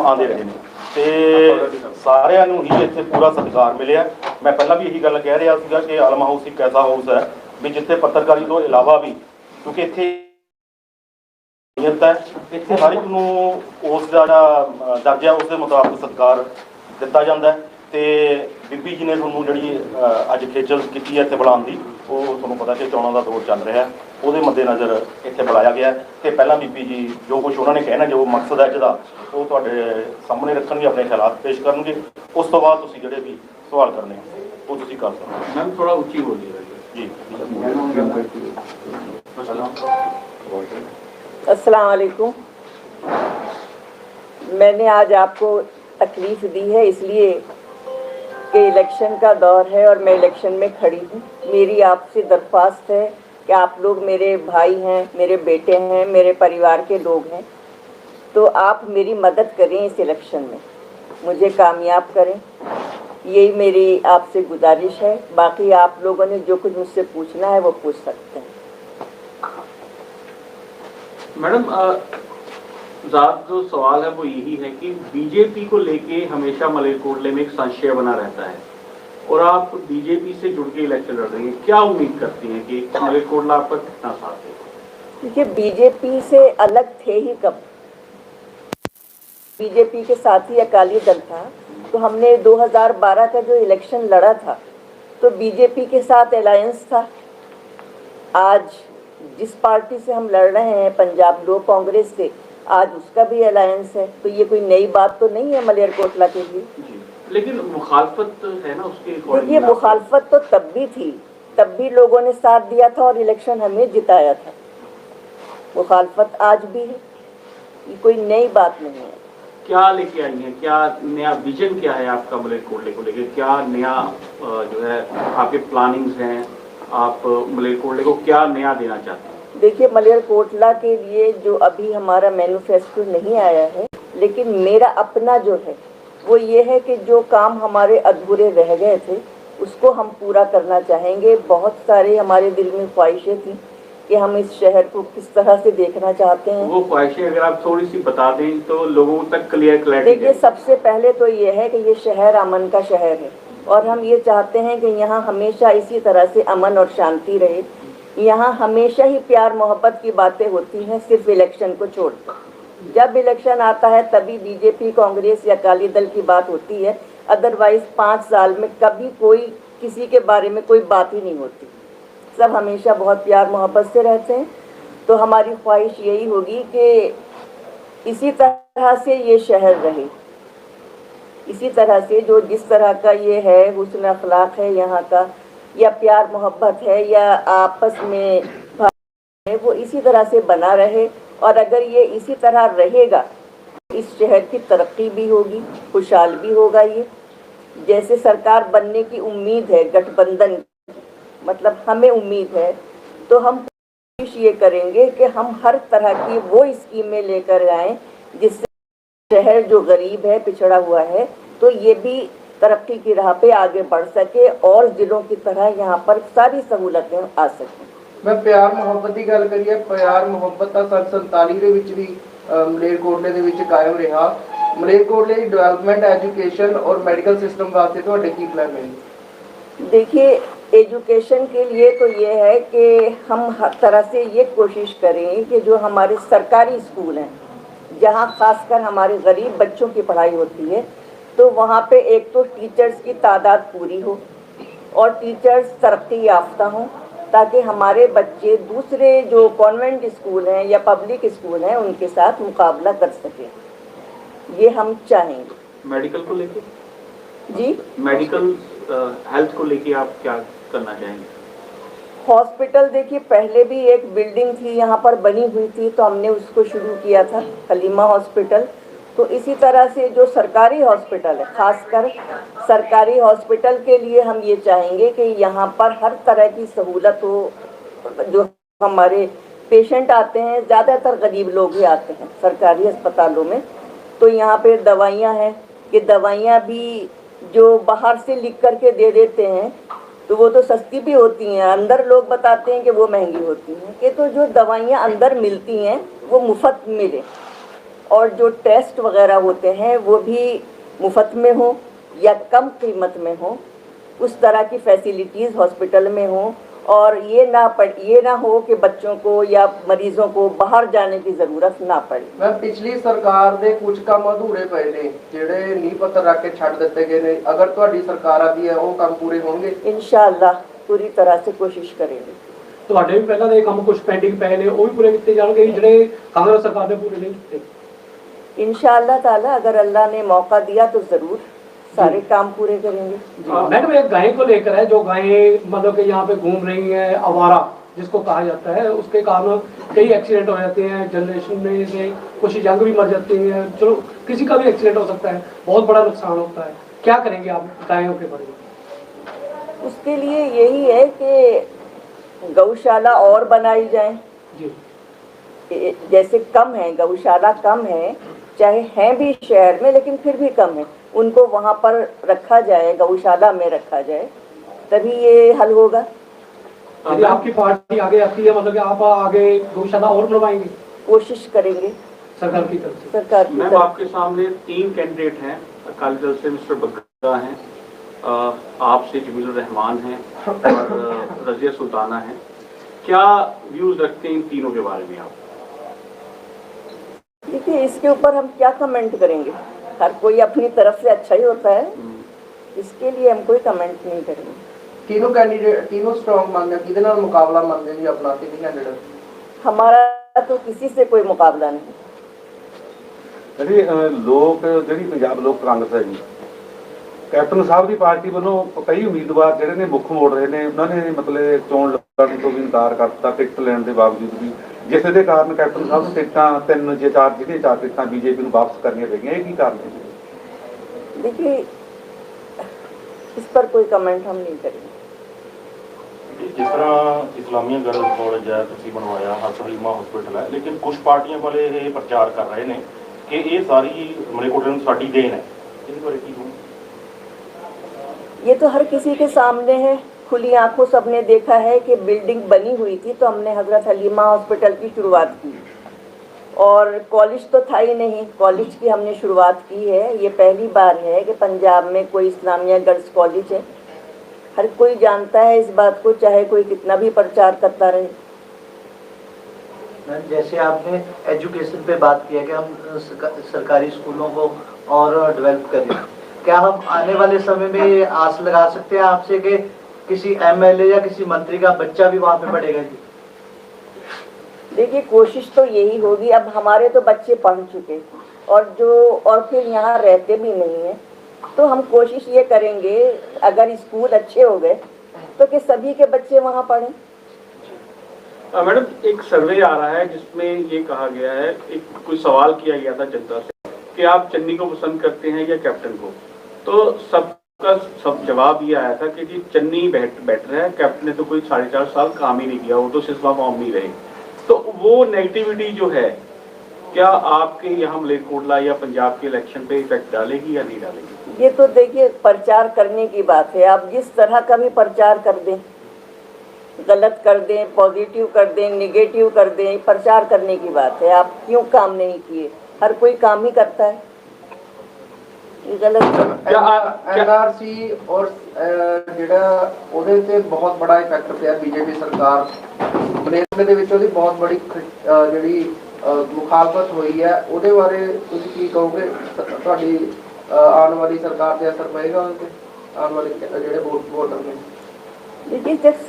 आते रहे हैं तो सारिਆਂ ਨੂੰ ही इत्थे पूरा सत्कार मिलिया। मैं पहला भी यही गल कह रहा था कि आलम हाउस एक ऐसा हाउस है भी जिथे पत्रकारी तो इलावा भी, क्योंकि इत्थे है इत्थे हर एक नूं उसका दर्जा उसके मुताबिक सत्कार दिता जाता है। तो बीबी जी ने थोनों जी अज खेचल की है इत्थे बुलाने की, वो थोनों पता कि चोणों का दौर चल रहा है, वो मद्देनज़र इत्थे बुलाया गया। तो पहला बीबी जी जो कुछ उन्होंने कहना, जो मकसद है इसका वो तुहाडे सामने रखणगे, अपने ख्यालात पेश करनगे। उस तो बाद तुसीं जिहड़े भी सवाल करने वो तुसीं कर सकते हो। मैम थोड़ा ऊँची बोलिए जी। अस्सलाम वालेकुम। मैंने आज आपको तकलीफ़ दी है इसलिए कि इलेक्शन का दौर है और मैं इलेक्शन में खड़ी हूँ। मेरी आपसे दरख्वास्त है कि आप लोग मेरे भाई हैं, मेरे बेटे हैं, मेरे परिवार के लोग हैं, तो आप मेरी मदद करें इस इलेक्शन में, मुझे कामयाब करें, यही मेरी आपसे गुजारिश है। बाकी आप लोगों ने जो कुछ मुझसे पूछना है वो पूछ सकते हैं। मैडम ज़्यादा जो सवाल है वो यही है कि बीजेपी को लेके हमेशा मलेरकोटले में एक संशय बना रहता है और आप बीजेपी से जुड़ के इलेक्शन लड़ रही हैं, क्या उम्मीद करती हैं कि मलेरकोटला आपका कितना साथ है? देखिए, बीजेपी से अलग थे ही कब? बीजेपी के साथ ही अकाली दल था। तो हमने 2012 का जो इलेक्शन लड़ा था तो बीजेपी के साथ अलायंस था। आज जिस पार्टी से हम लड़ रहे हैं, पंजाब लोक कांग्रेस से, आज उसका भी अलायंस है। तो ये कोई नई बात तो नहीं है मलेरकोटला के लिए। लेकिन मुखालफत है ना उसके। देखिए, मुखालफत तो तब भी थी, तब भी लोगों ने साथ दिया था और इलेक्शन हमें जिताया था। मुखालफत आज भी है, ये कोई नई बात नहीं है। क्या लेके आई हैं, क्या नया विजन क्या है आपका मलेरकोटले को लेकर? क्या नया जो है आपके प्लानिंग्स हैं, आप मलेरकोटले को क्या नया देना चाहते हैं? देखिए, मलेरकोटला के लिए जो अभी हमारा मैनिफेस्टो नहीं आया है, लेकिन मेरा अपना जो है वो ये है कि जो काम हमारे अधूरे रह गए थे उसको हम पूरा करना चाहेंगे। बहुत सारे हमारे दिल में ख्वाहिशें थी कि हम इस शहर को किस तरह से देखना चाहते हैं। वो ख्वाहिशें अगर आप थोड़ी सी बता दें तो लोगों तक क्लियर। देखिए, सबसे पहले तो ये है कि ये शहर अमन का शहर है और हम ये चाहते हैं कि यहाँ हमेशा इसी तरह से अमन और शांति रहे। यहाँ हमेशा ही प्यार मोहब्बत की बातें होती हैं, सिर्फ इलेक्शन को छोड़कर। जब इलेक्शन आता है तभी बीजेपी, कांग्रेस या अकाली दल की बात होती है, अदरवाइज 5 साल में कभी कोई किसी के बारे में कोई बात ही नहीं होती। सब हमेशा बहुत प्यार मोहब्बत से रहते हैं। तो हमारी ख्वाहिश यही होगी कि इसी तरह से ये शहर रहे, इसी तरह से जो जिस तरह का ये है, हुस्न अखलाक है यहाँ का, या प्यार मोहब्बत है, या आपस में है, वो इसी तरह से बना रहे। और अगर ये इसी तरह रहेगा इस शहर की तरक्की भी होगी, खुशहाल भी होगा। ये जैसे सरकार बनने की उम्मीद है गठबंधन, मतलब हमें उम्मीद है, तो हम कोशिश ये करेंगे कि हम हर तरह की वो स्कीमें लेकर आएँ जिससे शहर जो गरीब है, पिछड़ा हुआ है, तो ये भी तरक्की की राह पे आगे बढ़ सके और जिलों की तरह यहाँ पर सारी सहूलतें आ सकें। मैं प्यार मुहब्बत की गल करिए, प्यार मुहब्बत का 47 ਦੇ ਵਿੱਚ ਵੀ ਮਲੇਰਕੋਟਲੇ ਦੇ ਵਿੱਚ ਕਾਇਮ ਰਿਹਾ। मलेरकोटले की डेवलपमेंट, एजुकेशन और मेडिकल सिस्टम वास्ते ਤੁਹਾਡੇ ਕੀ प्लान है? देखिए, एजुकेशन के लिए तो ये है कि हम हर तरह से ये कोशिश करें कि जो हमारे सरकारी स्कूल हैं, जहाँ खासकर हमारे गरीब बच्चों की पढ़ाई होती है, तो वहाँ पे एक तो टीचर्स की तादाद पूरी हो और टीचर्स तरक्की याफ्ता हों, ताकि हमारे बच्चे दूसरे जो कॉन्वेंट स्कूल हैं या पब्लिक स्कूल हैं उनके साथ मुकाबला कर सकें। ये हम चाहेंगे। मेडिकल को लेके जी, मेडिकल हेल्थ को लेके आप क्या करना चाहेंगे? हॉस्पिटल, देखिए पहले भी एक बिल्डिंग थी यहाँ पर बनी हुई थी, तो हमने उसको शुरू किया था, हलीमा हॉस्पिटल। तो इसी तरह से जो सरकारी हॉस्पिटल है, खासकर सरकारी हॉस्पिटल के लिए हम ये चाहेंगे कि यहाँ पर हर तरह की सहूलत हो। जो हमारे पेशेंट आते हैं, ज़्यादातर गरीब लोग ही आते हैं सरकारी अस्पतालों में, तो यहाँ पे दवाइयाँ हैं कि दवाइयाँ भी जो बाहर से लिख कर के दे देते हैं तो वो तो सस्ती भी होती हैं, अंदर लोग बताते हैं कि वो महंगी होती हैं, कि तो जो दवाइयाँ अंदर मिलती हैं वो मुफ्त मिले और जो टेस्ट वगैरह होते हैं वो भी मुफ्त में हो या कम कीमत में हो, उस तरह की फैसिलिटीज़ हॉस्पिटल में हो, और ये ना हो कि बच्चों को या मरीजों को बाहर जाने की ज़रूरत ना पड़े। मैं पिछली सरकार ਦੇ ਕੁਝ ਕੰਮ ਅਧੂਰੇ ਪਏ ਨੇ ਜਿਹੜੇ ਨੀਂਹ ਪੱਥਰ ਰੱਖ ਕੇ ਛੱਡ ਦਿੱਤੇ ਗਏ ਨੇ, ਅਗਰ ਤੁਹਾਡੀ ਸਰਕਾਰ ਆਦੀ ਹੈ ਉਹ ਕੰਮ ਪੂਰੇ ਹੋਣਗੇ? इंशाअल्लाह पूरी तरह से कोशिश करेंगे। ਤੁਹਾਡੇ ਵੀ ਪਹਿਲਾਂ ਦੇ ਕੰਮ ਕੁਝ ਪੈਂਡਿੰਗ ਪਏ ਨੇ, ਉਹ ਵੀ ਪੂਰੇ ਕੀਤੇ ਜਾਣਗੇ ਜਿਹੜੇ ਕਾਂਗਰਸ सरकार ने पूरे नहीं ਕੀਤੇ? इंशाअल्लाह ताला अगर अल्लाह ने मौका दिया तो ज़रूर सारे काम पूरे करेंगे। मैडम एक गाय को लेकर है, जो गायें मतलब कि यहाँ पे घूम रही हैं, आवारा जिसको कहा जाता है, उसके कारण कई एक्सीडेंट हो जाते हैं, जनरेशन में से कुछ यंग भी मर जाती हैं, चलो किसी का भी एक्सीडेंट हो सकता है, बहुत बड़ा नुकसान होता है, क्या करेंगे आप गायों के बारे में? उसके लिए यही है कि गौशाला और बनाई जाए। जी जैसे कम है, गौशाला कम है, चाहे हैं भी शहर में लेकिन फिर भी कम है, उनको वहाँ पर रखा जाए, गौशाला में रखा जाए, तभी ये हल होगा। यदि आपकी पार्टी आगे आती है, मतलब कि आप आगे गौशाला और बनवाएंगे? कोशिश करेंगे सरकार की तरफ से। सरकार की मैम तरफ आपके सामने 3 कैंडिडेट हैं, अकाली दल से मिस्टर बग्गा हैं, आपसे जमील रहमान हैं और रजिया सुल्ताना हैं। क्या व्यूज रखते हैं इन तीनों के बारे में आप? देखिए, इसके ऊपर हम क्या कमेंट करेंगे, हर कोई अपनी तरफ से अच्छा ही होता है, इसके लिए हम कोई कमेंट नहीं करेंगे। तीनों कैंडिडेट तीनों स्ट्रॉन्ग मानते हैं, किहदे नाल मुकाबला मानते हैं जी अपना तीनों कैंडिडेट? हमारा तो किसी से कोई मुकाबला नहीं। जी लोग ਜਿਹੜੀ ਪੰਜਾਬ ਲੋਕ ਕਾਂਗਰਸ ਹੈ ਜੀ, ਕੈਪਟਨ ਸਾਹਿਬ ਦੀ ਪਾਰਟੀ ਵੱਲੋਂ ਕਈ ਉਮੀਦਵਾਰ ਜਿਹੜੇ ਨੇ ਮੁੱਖ ਮੋੜ ਰਹੇ ਨੇ, ਉਹਨਾਂ ਨੇ ਮਤਲਬ ਚੋਣ ਲੜਨ ਤੋਂ ਵੀ ਇਨਕਾਰ ਕਰਤਾ ਟਿਕਟ ਲੈਣ ਦੇ ਬਾਵਜੂਦ ਵੀ, ਜਿਸ ਦੇ ਕਾਰਨ ਕੈਪਟਨ ਸਾਹਿਬ ਨੂੰ ਟਿਕਟਾਂ 3 ਜਾਂ 4 ਟਿਕਟਾਂ ਬੀਜੇਪੀ ਨੂੰ ਵਾਪਸ ਕਰਨੀਆਂ ਪਈਆਂ। ਇਹ ਕੀ ਕਾਰਨ ਹੈ? देखिए, इस पर कोई कमेंट हम नहीं करेंगे। ਜਿਸ ਤਰ੍ਹਾਂ ਇਸਲਾਮੀਆ ਗਰਲਜ਼ ਕਾਲਜ ਹੈ ਤੁਸੀਂ ਬਣਵਾਇਆ, ਹਸਲੀਮਾ ਹਸਪੀਟਲ ਹੈ, ਲੇਕਿਨ ਕੁਝ ਪਾਰਟੀਆਂ ਵਾਲੇ ਇਹ ਪ੍ਰਚਾਰ ਕਰ ਰਹੇ ਨੇ ਕਿ ਇਹ ਸਾਰੀ ਮਲੇਰਕੋਟਲੇ ਨੂੰ ਸਾਡੀ ਦੇਣ ਹੈ, ਇਹਦੇ ਬਾਰੇ ਕੀ ਕਹੋਗੇ? ये तो हर किसी के सामने है, खुली आंखों सबने देखा है कि बिल्डिंग बनी हुई थी तो हमने हजरत हलीमा हॉस्पिटल की शुरुआत की, और कॉलेज तो था ही नहीं, कॉलेज की हमने शुरुआत की है। ये पहली बार है कि पंजाब में कोई इस्लामिया गर्ल्स कॉलेज है, हर कोई जानता है इस बात को, चाहे कोई कितना भी प्रचार करता रहे। मैम, जैसे आपने एजुकेशन पे बात किया कि हम सरकारी स्कूलों को और डेवलप करें, क्या हम आने वाले समय में ये आस लगा सकते हैं आपसे कि किसी एमएलए या किसी मंत्री का बच्चा भी वहाँ पे पढ़ेगा जी? देखिए, कोशिश तो यही होगी। अब हमारे तो बच्चे पढ़ चुके और फिर यहाँ रहते भी नहीं हैं, तो हम कोशिश ये करेंगे अगर स्कूल अच्छे हो गए तो कि सभी के बच्चे वहाँ पढ़ें। मैडम, एक सर्वे आ रहा है जिसमें ये कहा गया है, एक कोई सवाल किया गया था जनता से कि आप चन्नी को पसंद करते हैं या कैप्टन को, तो सबका सब जवाब ये आया था कि जी चन्नी बेटर है, कैप्टन ने तो कोई 4.5 साल काम ही नहीं किया, वो तो सिस्ला फॉर्म नहीं रहे। तो वो नेगेटिविटी जो है, क्या आपके यहाँ मलेरकोटला या पंजाब के इलेक्शन पे इफेक्ट डालेगी या नहीं डालेगी? ये तो देखिए, प्रचार करने की बात है। आप जिस तरह का भी प्रचार कर दें, गलत कर दें, पॉजिटिव कर दें, निगेटिव कर दें, प्रचार करने की बात है। आप क्यों काम नहीं किए? हर कोई काम ही करता है, ये गलत। एनआरसी और ਜਿਹੜਾ ਉਹਦੇ ਤੇ ਬਹੁਤ ਬੜਾ ਇਫੈਕਟ ਪਿਆ ਬੀਜੇਪੀ ਸਰਕਾਰ ਮਲੇਰਕੋਟਲੇ ਦੇ ਵਿੱਚ, ਉਹਦੀ ਬਹੁਤ ਬੜੀ ਜਿਹੜੀ ਮੁਖਾਲਫਤ ਹੋਈ ਹੈ, ਉਹਦੇ ਬਾਰੇ ਤੁਸੀਂ ਕੀ ਕਹੋਗੇ? ਤੁਹਾਡੀ ਆਉਣ ਵਾਲੀ सरकार ਤੇ ਅਸਰ ਪਏਗਾ ਉਹਦੇ ਤੇ, ਆਉਣ ਵਾਲੇ ਜਿਹੜੇ वोटर ਨੇ? देखिए, जब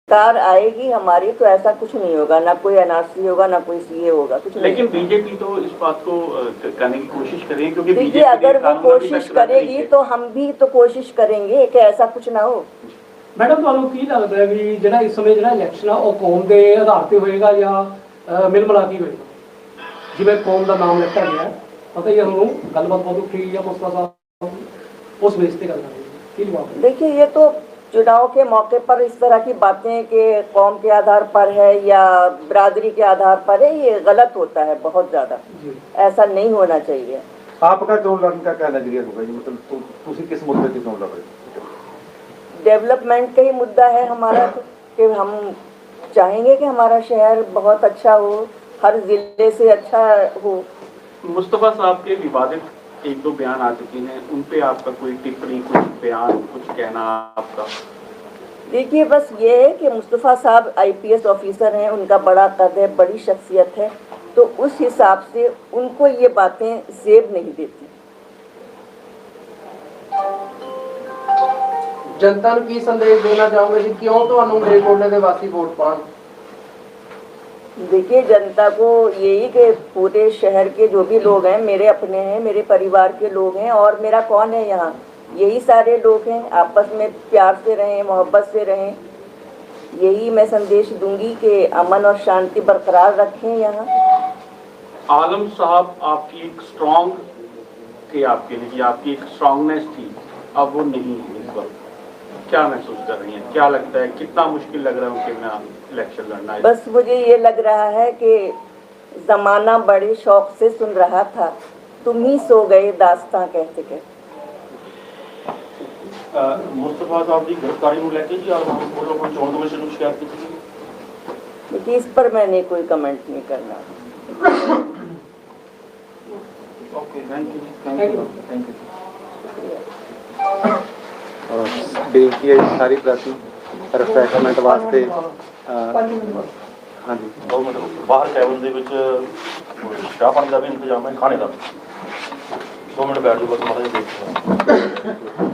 सरकार आएगी हमारी तो ऐसा कुछ नहीं होगा, ना कोई एनआरसी होगा, ना कोई सीए होगा, कुछ नहीं। लेकिन बीजेपी तो इस बात को करने की कोशिश करेगी, क्योंकि देखिए, बीजेपी अगर वो कोशिश करेगी तो हम भी तो कोशिश करेंगे कि ऐसा कुछ ना हो। मैडम, ਤੁਹਾਨੂੰ ਕੀ ਲੱਗਦਾ ਹੈ ਵੀ ਜਿਹੜਾ ਇਸ ਸਮੇਂ ਜਿਹੜਾ ਇਲੈਕਸ਼ਨ ਆ ਉਹ ਕੌਮ ਦੇ ਆਧਾਰ ਤੇ ਹੋਏਗਾ ਜਾਂ ਮਿਲ ਮਿਲਾ ਕੇ ਹੋਏਗਾ? ਜਿਵੇਂ ਕੌਮ ਦਾ ਨਾਮ ਲਿੱਤਾ ਗਿਆ, ਪਤਾ ਹੀ ਸਾਨੂੰ ਗੱਲਬਾਤ ਬਹੁਤ ਉੱਠੀ ਜਾਂ ਮਸਲਾ ਸਾਹਿਬ ਉਸ ਬੇਸ ਤੇ ਗੱਲ ਕਰਾਂਗੇ, ਕੀ ਜਵਾਬ ਹੈ? देखिए, ये तो चुनाव के मौके पर इस तरह की बातें कि कौम के आधार पर है या बिरादरी के आधार पर है, ये गलत होता है बहुत ज़्यादा, ऐसा नहीं होना चाहिए। आपका चोन लड़ने का क्या नजरिया होगा जी, मतलब तुसी किस मुद्दे की चोन लड़ रहे हो? डेवलपमेंट का ही मुद्दा है हमारा, तो कि हम चाहेंगे कि हमारा शहर बहुत अच्छा हो, हर ज़िले से अच्छा हो, मुस्तफ़ा साहब के विवादित एक दो बयान आ चुके हैं, उन पे आपका कोई टिप्पणी, कुछ बयान, कुछ कहना आपका? देखिए, बस ये है कि मुस्तफ़ा साहब आईपीएस ऑफिसर हैं, उनका बड़ा कद है, बड़ी शख्सियत है, तो उस हिसाब से उनको ये बातें जेब नहीं देती। जनता ਨੂੰ ਕੀ ਸੰਦੇਸ਼ ਦੇਣਾ ਚਾਹੋਗੇ ਜੀ, ਕਿਉਂ ਤੁਹਾਨੂੰ ਮਲੇਰਕੋਟਲੇ ਦੇ ਵਾਸੀ ਵੋਟ ਪਾਣ? देखिए, जनता को यही कि पूरे शहर के जो भी लोग हैं मेरे अपने हैं, मेरे परिवार के लोग हैं, और मेरा कौन है यहाँ, यही सारे लोग हैं। आपस में प्यार से रहें, मोहब्बत से रहें, यही मैं संदेश दूंगी कि अमन और शांति बरकरार रखें यहाँ। आलम साहब आपकी एक स्ट्रॉन्ग थे, आपके लिए आपकी एक स्ट्रॉन्गनेस थी, अब वो नहीं है इस वक्त। क्या महसूस कर रही हैं, क्या लगता है, कितना मुश्किल लग रहा है उनके बिना इलेक्शन लड़ना? बस मुझे ये लग रहा है कि जमाना बड़े शौक से सुन रहा था, तुम ही सो गए दास्तां कहते कहते। ਮੁਸਤਫਾ ਸਾਹਿਬ ਦੀ ਗ੍ਰਿਫਤਾਰੀ ਨੂੰ ਲੈ ਕੇ ਜੀ ਆਪ ਵੱਲੋਂ ਕੋਈ ਚੋਣ ਕਮਿਸ਼ਨ ਨੂੰ ਸ਼ਿਕਾਇਤ ਕੀਤੀ ਗਈ? देखिए, इस पर मैंने कोई कमेंट नहीं करना। Okay, thank you. Thank you. ਬੇਨਤੀ ਹੈ ਜੀ ਸਾਰੀ ਪ੍ਰੈਸ ਨੂੰ ਰਿਫਰੈਸ਼ਮੈਂਟ ਵਾਸਤੇ। 5 ਮਿੰਟ ਬਾਅਦ ਹਾਂਜੀ 2 ਮਿੰਟ ਬਾਹਰ ਕੈਬਨ ਦੇ ਵਿੱਚ ਚਾਹ ਪਾਣੀ ਦਾ ਵੀ ਇੰਤਜ਼ਾਮ ਹੈ, ਖਾਣੇ ਦਾ। 2 ਮਿੰਟ ਬੈਠ ਜਾਓ ਬਸ, ਮਾੜਾ ਜਿਹਾ ਦੇਖ ਲਓ।